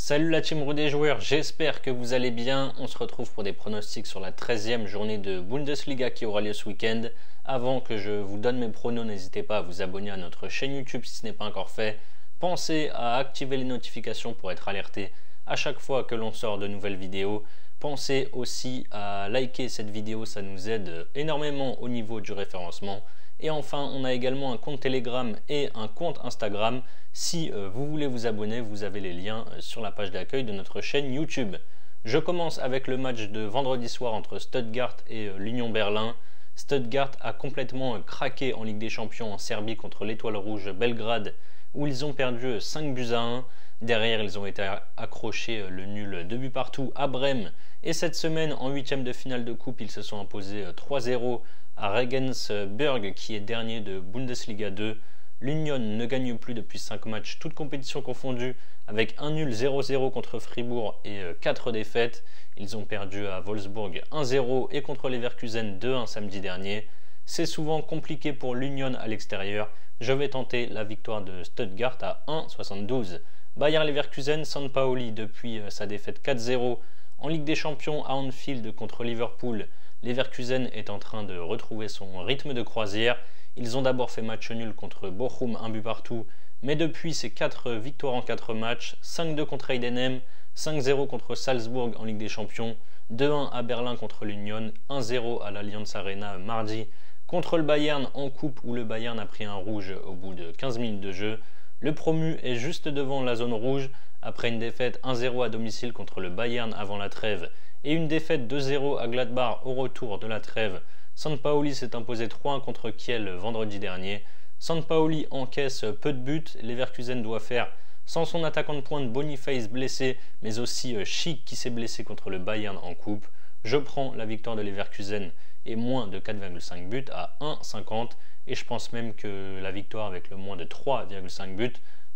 Salut la team Roue des joueurs, j'espère que vous allez bien. On se retrouve pour des pronostics sur la 13e journée de Bundesliga qui aura lieu ce week-end. Avant que je vous donne mes pronos, n'hésitez pas à vous abonner à notre chaîne YouTube si ce n'est pas encore fait. Pensez à activer les notifications pour être alerté à chaque fois que l'on sort de nouvelles vidéos. Pensez aussi à liker cette vidéo, ça nous aide énormément au niveau du référencement. Et enfin, on a également un compte Telegram et un compte Instagram. Si vous voulez vous abonner, vous avez les liens sur la page d'accueil de notre chaîne YouTube. Je commence avec le match de vendredi soir entre Stuttgart et l'Union Berlin. Stuttgart a complètement craqué en Ligue des Champions en Serbie contre l'Étoile Rouge Belgrade, où ils ont perdu 5-1. Derrière, ils ont été accrochés le nul 2 buts partout à Brême. Et cette semaine, en huitième de finale de coupe, ils se sont imposés 3-0 à Regensburg, qui est dernier de Bundesliga 2. L'Union ne gagne plus depuis 5 matchs, toutes compétitions confondues, avec un nul 0-0 contre Fribourg et 4 défaites. Ils ont perdu à Wolfsburg 1-0 et contre Leverkusen 2-1 samedi dernier. C'est souvent compliqué pour l'Union à l'extérieur. Je vais tenter la victoire de Stuttgart à 1,72. Bayer Leverkusen, Sampaoli depuis sa défaite 4-0 en Ligue des Champions à Anfield contre Liverpool. Leverkusen est en train de retrouver son rythme de croisière. Ils ont d'abord fait match nul contre Bochum, 1 but partout, mais depuis ces 4 victoires en 4 matchs, 5-2 contre Heidenheim, 5-0 contre Salzbourg en Ligue des Champions, 2-1 à Berlin contre l'Union, 1-0 à l'Allianz Arena mardi contre le Bayern en coupe où le Bayern a pris un rouge au bout de 15 minutes de jeu. Le promu est juste devant la zone rouge après une défaite 1-0 à domicile contre le Bayern avant la trêve et une défaite 2-0 à Gladbach au retour de la trêve. Sampaoli s'est imposé 3-1 contre Kiel vendredi dernier. Sampaoli encaisse peu de buts. Leverkusen doit faire sans son attaquant de pointe Boniface blessé, mais aussi Schick qui s'est blessé contre le Bayern en coupe. Je prends la victoire de Leverkusen et moins de 4,5 buts à 1,50 et je pense même que la victoire avec le moins de 3,5 buts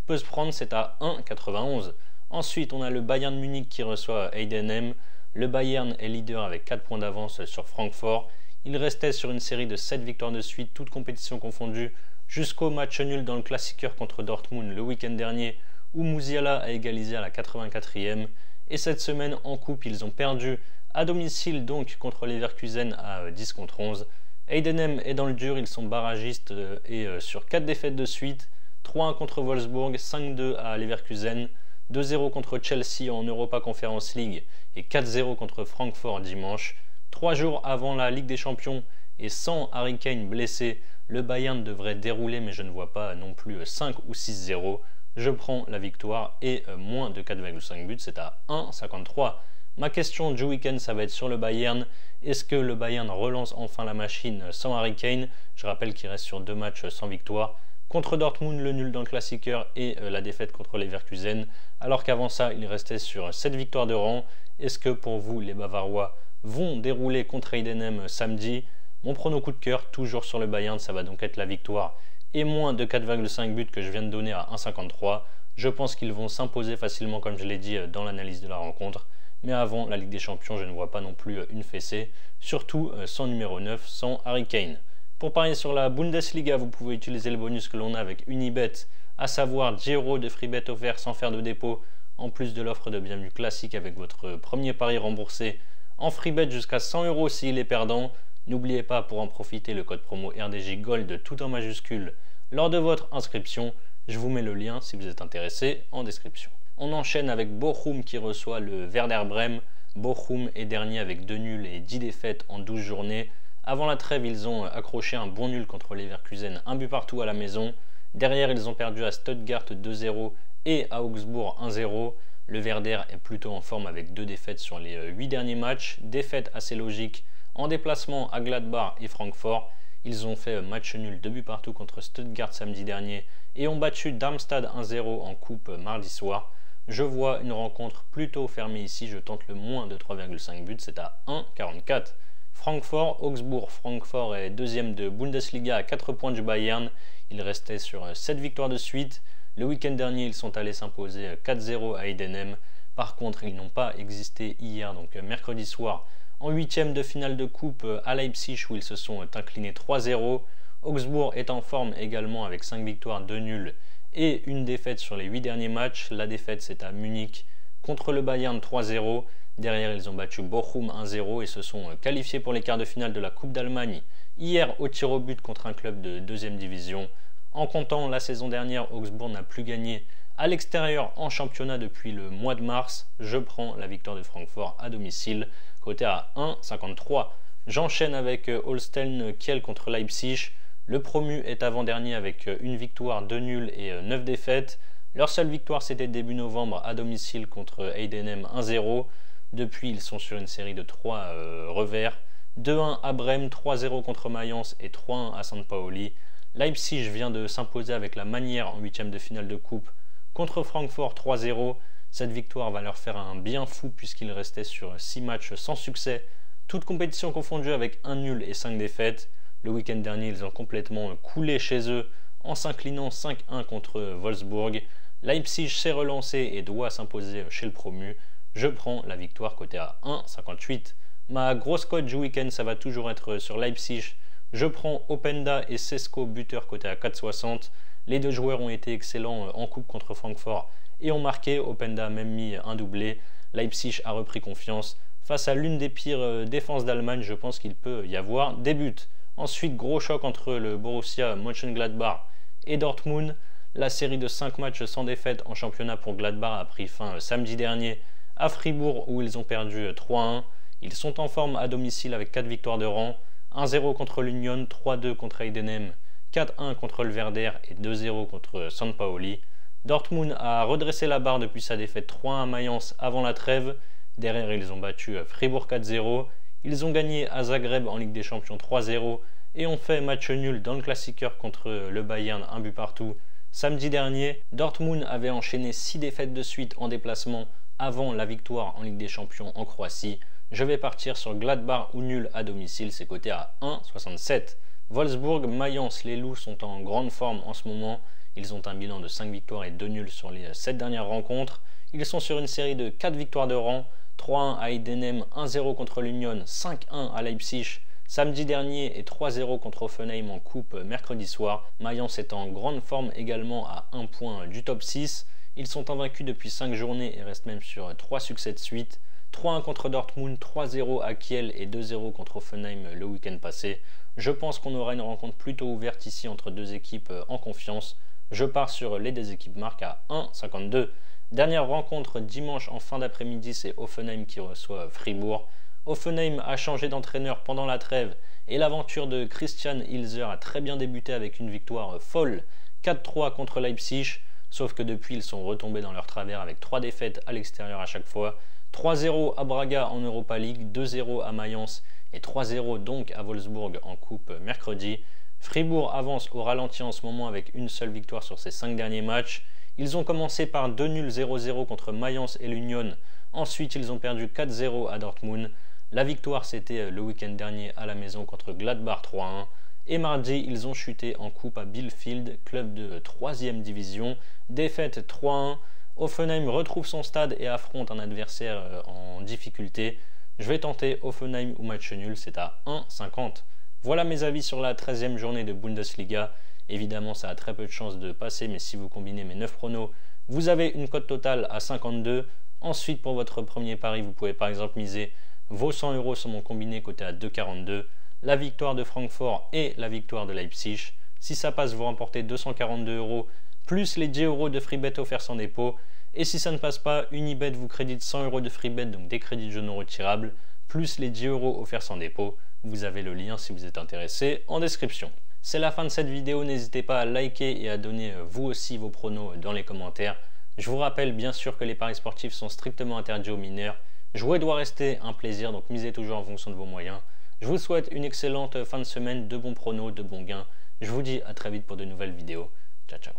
peut se prendre, c'est à 1,91. Ensuite, on a le Bayern Munich qui reçoit Heidenheim. Le Bayern est leader avec 4 points d'avance sur Francfort. Il restait sur une série de 7 victoires de suite, toutes compétitions confondues, jusqu'au match nul dans le Klassiker contre Dortmund le week-end dernier, où Musiala a égalisé à la 84e. Et cette semaine, en coupe, ils ont perdu à domicile donc contre Leverkusen à 10-11. Heidenheim est dans le dur, ils sont barragistes et sur 4 défaites de suite, 3-1 contre Wolfsburg, 5-2 à Leverkusen, 2-0 contre Chelsea en Europa Conference League et 4-0 contre Francfort dimanche. 3 jours avant la Ligue des Champions et sans Harry Kane blessé, le Bayern devrait dérouler, mais je ne vois pas non plus 5 ou 6-0. Je prends la victoire et moins de 4,5 buts, c'est à 1,53. Ma question du week-end, ça va être sur le Bayern. Est-ce que le Bayern relance enfin la machine sans Harry Kane? Je rappelle qu'il reste sur 2 matchs sans victoire. Contre Dortmund, le nul dans le Klassiker et la défaite contre Leverkusen. Alors qu'avant ça, il restait sur 7 victoires de rang. Est-ce que pour vous, les Bavarois vont dérouler contre Heidenheim samedi? Mon prono coup de cœur, toujours sur le Bayern, ça va donc être la victoire et moins de 4,5 buts que je viens de donner à 1,53. Je pense qu'ils vont s'imposer facilement comme je l'ai dit dans l'analyse de la rencontre. Mais avant la Ligue des Champions, je ne vois pas non plus une fessée, surtout sans numéro 9, sans Harry Kane. Pour parier sur la Bundesliga, vous pouvez utiliser le bonus que l'on a avec Unibet, à savoir 10 € de free bet offert sans faire de dépôt, en plus de l'offre de bienvenue classique avec votre premier pari remboursé en free bet jusqu'à 100 € s'il est perdant. N'oubliez pas pour en profiter le code promo RDJ Gold tout en majuscule lors de votre inscription. Je vous mets le lien si vous êtes intéressé en description. On enchaîne avec Bochum qui reçoit le Werder Brême. Bochum est dernier avec 2 nuls et 10 défaites en 12 journées. Avant la trêve, ils ont accroché un bon nul contre Leverkusen, 1 but partout à la maison. Derrière, ils ont perdu à Stuttgart 2-0 et à Augsbourg 1-0. Le Werder est plutôt en forme avec 2 défaites sur les 8 derniers matchs. Défaites assez logiques en déplacement à Gladbach et Francfort. Ils ont fait match nul 2 buts partout contre Stuttgart samedi dernier et ont battu Darmstadt 1-0 en coupe mardi soir. Je vois une rencontre plutôt fermée ici, je tente le moins de 3,5 buts, c'est à 1,44. Francfort, Augsbourg. Francfort est deuxième de Bundesliga à 4 points du Bayern. Il restait sur 7 victoires de suite. Le week-end dernier, ils sont allés s'imposer 4-0 à Heidenheim. Par contre, ils n'ont pas existé hier, donc mercredi soir, en huitième de finale de coupe à Leipzig où ils se sont inclinés 3-0. Augsbourg est en forme également avec 5 victoires, 2 nuls et une défaite sur les 8 derniers matchs. La défaite c'est à Munich contre le Bayern 3-0. Derrière, ils ont battu Bochum 1-0 et se sont qualifiés pour les quarts de finale de la Coupe d'Allemagne hier au tir au but contre un club de 2e division. En comptant la saison dernière, Augsbourg n'a plus gagné à l'extérieur en championnat depuis le mois de mars. Je prends la victoire de Francfort à domicile, coté à 1,53. J'enchaîne avec Holstein Kiel contre Leipzig. Le promu est avant-dernier avec une victoire, 2 nuls et 9 défaites. Leur seule victoire, c'était début novembre à domicile contre Heidenheim 1-0. Depuis, ils sont sur une série de 3 revers. 2-1 à Brême, 3-0 contre Mayence et 3-1 à St. Pauli. Leipzig vient de s'imposer avec la manière en 8e de finale de coupe contre Francfort 3-0. Cette victoire va leur faire un bien fou puisqu'ils restaient sur 6 matchs sans succès, toutes compétitions confondues avec 1 nul et 5 défaites. Le week-end dernier, ils ont complètement coulé chez eux en s'inclinant 5-1 contre Wolfsburg. Leipzig s'est relancé et doit s'imposer chez le promu. Je prends la victoire côté à 1,58. Ma grosse cote du week-end, ça va toujours être sur Leipzig. Je prends Openda et Sesko buteur côté à 4,60. Les deux joueurs ont été excellents en coupe contre Francfort et ont marqué. Openda a même mis un doublé. Leipzig a repris confiance. Face à l'une des pires défenses d'Allemagne, je pense qu'il peut y avoir des buts. Ensuite, gros choc entre le Borussia Mönchengladbach et Dortmund. La série de 5 matchs sans défaite en championnat pour Gladbach a pris fin samedi dernier à Fribourg où ils ont perdu 3-1. Ils sont en forme à domicile avec 4 victoires de rang. 1-0 contre l'Union, 3-2 contre Heidenheim, 4-1 contre le Werder et 2-0 contre St. Pauli. Dortmund a redressé la barre depuis sa défaite 3-1 à Mayence avant la trêve. Derrière, ils ont battu Fribourg 4-0. Ils ont gagné à Zagreb en Ligue des Champions 3-0 et ont fait match nul dans le Classiqueur contre le Bayern, un but partout. Samedi dernier, Dortmund avait enchaîné 6 défaites de suite en déplacement avant la victoire en Ligue des Champions en Croatie. Je vais partir sur Gladbach ou nul à domicile, c'est coté à 1,67. Wolfsburg, Mayence, les Loups sont en grande forme en ce moment. Ils ont un bilan de 5 victoires et 2 nuls sur les 7 dernières rencontres. Ils sont sur une série de 4 victoires de rang. 3-1 à Heidenheim, 1-0 contre l'Union, 5-1 à Leipzig samedi dernier et 3-0 contre Hoffenheim en coupe mercredi soir. Mayence est en grande forme également à 1 point du top 6. Ils sont invaincus depuis 5 journées et restent même sur 3 succès de suite. 3-1 contre Dortmund, 3-0 à Kiel et 2-0 contre Hoffenheim le week-end passé. Je pense qu'on aura une rencontre plutôt ouverte ici entre deux équipes en confiance. Je pars sur les deux équipes marques à 1,52. Dernière rencontre dimanche en fin d'après-midi, c'est Hoffenheim qui reçoit Fribourg. Hoffenheim a changé d'entraîneur pendant la trêve et l'aventure de Christian Ilzer a très bien débuté avec une victoire folle, 4-3 contre Leipzig, sauf que depuis ils sont retombés dans leur travers avec 3 défaites à l'extérieur à chaque fois. 3-0 à Braga en Europa League, 2-0 à Mayence et 3-0 donc à Wolfsburg en coupe mercredi. Fribourg avance au ralenti en ce moment avec une seule victoire sur ses 5 derniers matchs. Ils ont commencé par 2 nuls 0-0 contre Mayence et l'Union. Ensuite, ils ont perdu 4-0 à Dortmund. La victoire, c'était le week-end dernier à la maison contre Gladbach 3-1. Et mardi, ils ont chuté en coupe à Bielefeld, club de 3e division. Défaite 3-1. Hoffenheim retrouve son stade et affronte un adversaire en difficulté. Je vais tenter Hoffenheim ou match nul, c'est à 1,50. Voilà mes avis sur la 13e journée de Bundesliga. Évidemment, ça a très peu de chances de passer, mais si vous combinez mes 9 pronos, vous avez une cote totale à 52. Ensuite, pour votre premier pari, vous pouvez par exemple miser vos 100 € sur mon combiné coté à 2,42. La victoire de Francfort et la victoire de Leipzig. Si ça passe, vous remportez 242 € plus les 10 € de free bet offerts sans dépôt. Et si ça ne passe pas, Unibet vous crédite 100 € de free bet, donc des crédits de jeux non retirables, plus les 10 € offerts sans dépôt. Vous avez le lien si vous êtes intéressé en description. C'est la fin de cette vidéo, n'hésitez pas à liker et à donner vous aussi vos pronos dans les commentaires. Je vous rappelle bien sûr que les paris sportifs sont strictement interdits aux mineurs. Jouer doit rester un plaisir, donc misez toujours en fonction de vos moyens. Je vous souhaite une excellente fin de semaine, de bons pronos, de bons gains. Je vous dis à très vite pour de nouvelles vidéos. Ciao ciao.